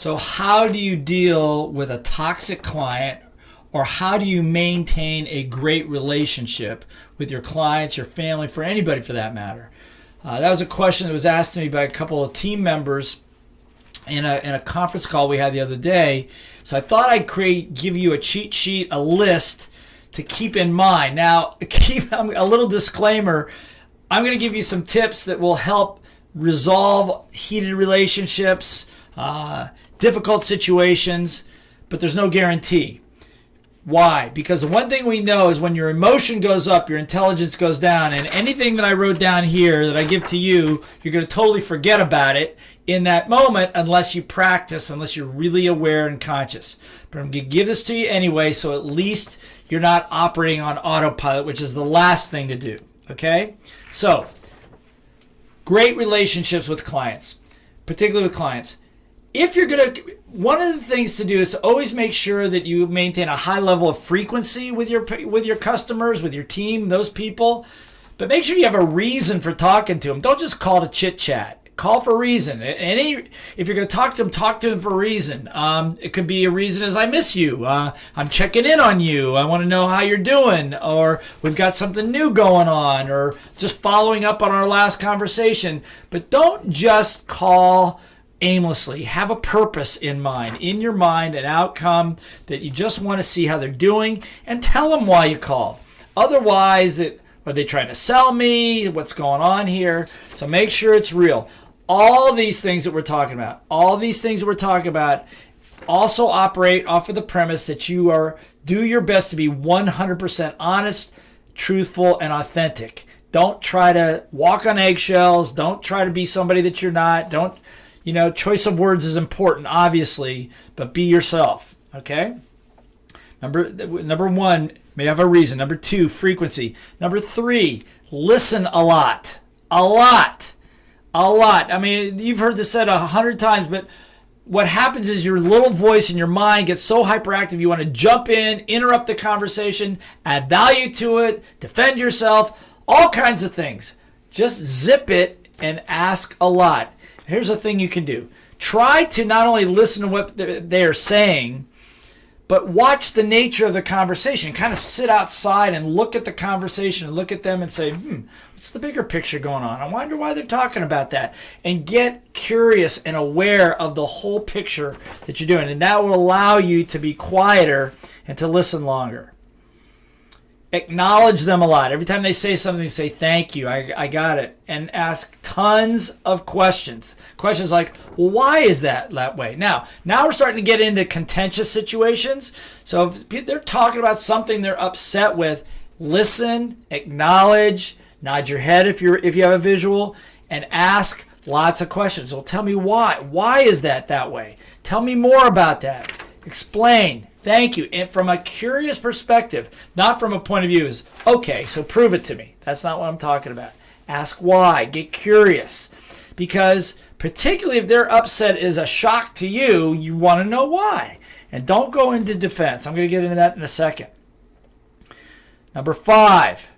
So how do you deal with a toxic client, or how do you maintain a great relationship with your clients, your family, for anybody for that matter? That was a question that was asked to me by a couple of team members in a conference call we had the other day. So I thought I'd give you a cheat sheet, a list to keep in mind. Now, a little disclaimer, I'm going to give you some tips that will help resolve heated relationships, difficult situations, but there's no guarantee. Why? Because the one thing we know is when your emotion goes up, your intelligence goes down, and anything that I wrote down here that I give to you, you're going to totally forget about it in that moment unless you practice, unless you're really aware and conscious. But I'm going to give this to you anyway, so at least you're not operating on autopilot, which is the last thing to do. Okay? So, great relationships with clients, particularly with clients. If you're going to, one of the things to do is to always make sure that you maintain a high level of frequency with your customers, with your team, those people. But make sure you have a reason for talking to them. Don't just call to chit chat. Call for a reason. If you're going to talk to them for a reason. It could be a reason as I miss you. I'm checking in on you. I want to know how you're doing. Or we've got something new going on. Or just following up on our last conversation. But don't just call aimlessly. Have a purpose in mind, an outcome that you just want to see how they're doing, and tell them why you called. Otherwise, are they trying to sell me? What's going on here? So make sure it's real. All these things that we're talking about, also operate off of the premise that you do your best to be 100% honest, truthful, and authentic. Don't try to walk on eggshells. Don't try to be somebody that you're not. Choice of words is important, obviously, but be yourself, okay? Number one, may have a reason. Number two, frequency. Number three, listen a lot. A lot. I mean, you've heard this said 100 times, but what happens is your little voice in your mind gets so hyperactive, you want to jump in, interrupt the conversation, add value to it, defend yourself, all kinds of things. Just zip it and ask a lot. Here's a thing you can do. Try to not only listen to what they are saying, but watch the nature of the conversation. Kind of sit outside and look at the conversation and look at them and say, what's the bigger picture going on? I wonder why they're talking about that. And get curious and aware of the whole picture that you're doing. And that will allow you to be quieter and to listen longer. Acknowledge them a lot. Every time they say something, say, thank you, I got it. And ask tons of questions. Questions like, well, why is that way? Now we're starting to get into contentious situations. So if they're talking about something they're upset with, listen, acknowledge, nod your head if you have a visual, and ask lots of questions. Well, tell me why. Why is that way? Tell me more about that. Explain. Thank you. And from a curious perspective, not from a point of view is, okay, so prove it to me. That's not what I'm talking about. Ask why. Get curious. Because particularly if their upset is a shock to you, you want to know why. And don't go into defense. I'm going to get into that in a second. Number 5,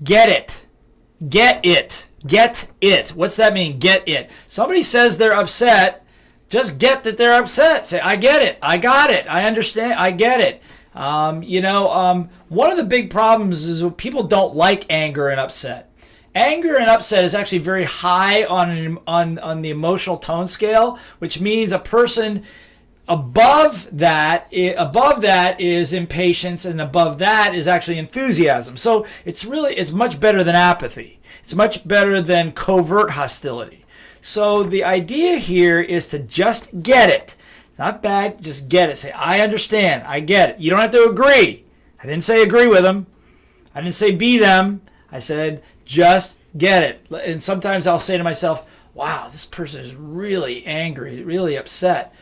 get it. Get it. Get it. What's that mean? Get it. Somebody says they're upset. Just get that they're upset. Say, I get it. I got it. I understand. I get it. One of the big problems is people don't like anger and upset. Anger and upset is actually very high on the emotional tone scale, which means a person above that is impatience, and above that is actually enthusiasm. So it's much better than apathy. It's much better than covert hostility. So the idea here is to just get it. It's not bad, just get it. Say, I understand, I get it. You don't have to agree. I didn't say agree with them. I didn't say be them. I said just get it. And sometimes I'll say to myself, wow, this person is really angry, really upset.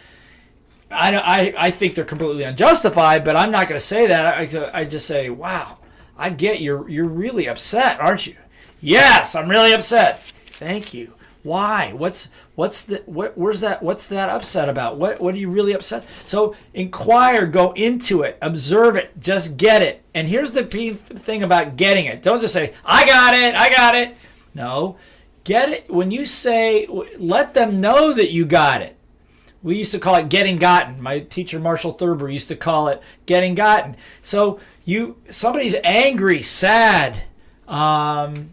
I think they're completely unjustified, but I'm not going to say that. I just say, wow, I get you're really upset, aren't you? Yes, I'm really upset. Thank you. Why? What's that upset about? What are you really upset? So inquire, go into it, observe it, just get it. And here's the thing about getting it. Don't just say, I got it. No, get it. When you say, let them know that you got it. We used to call it getting gotten. My teacher, Marshall Thurber, used to call it getting gotten. So somebody's angry, sad,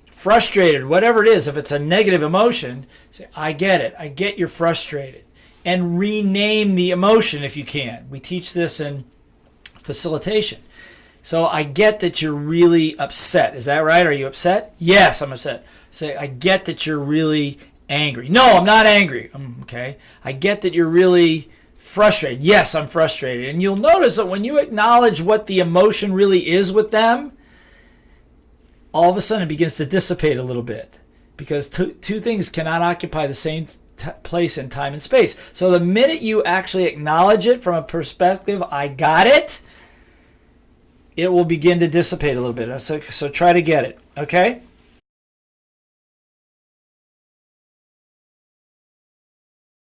frustrated, whatever it is. If it's a negative emotion, say, I get it. I get you're frustrated. And rename the emotion if you can. We teach this in facilitation. So I get that you're really upset. Is that right? Are you upset? Yes, I'm upset. Say, I get that you're really angry. No, I'm not angry. Okay. I get that you're really frustrated. Yes, I'm frustrated. And you'll notice that when you acknowledge what the emotion really is with them, all of a sudden it begins to dissipate a little bit, because two things cannot occupy the same place in time and space. So the minute you actually acknowledge it from a perspective, I got it, it will begin to dissipate a little bit. So try to get it. Okay?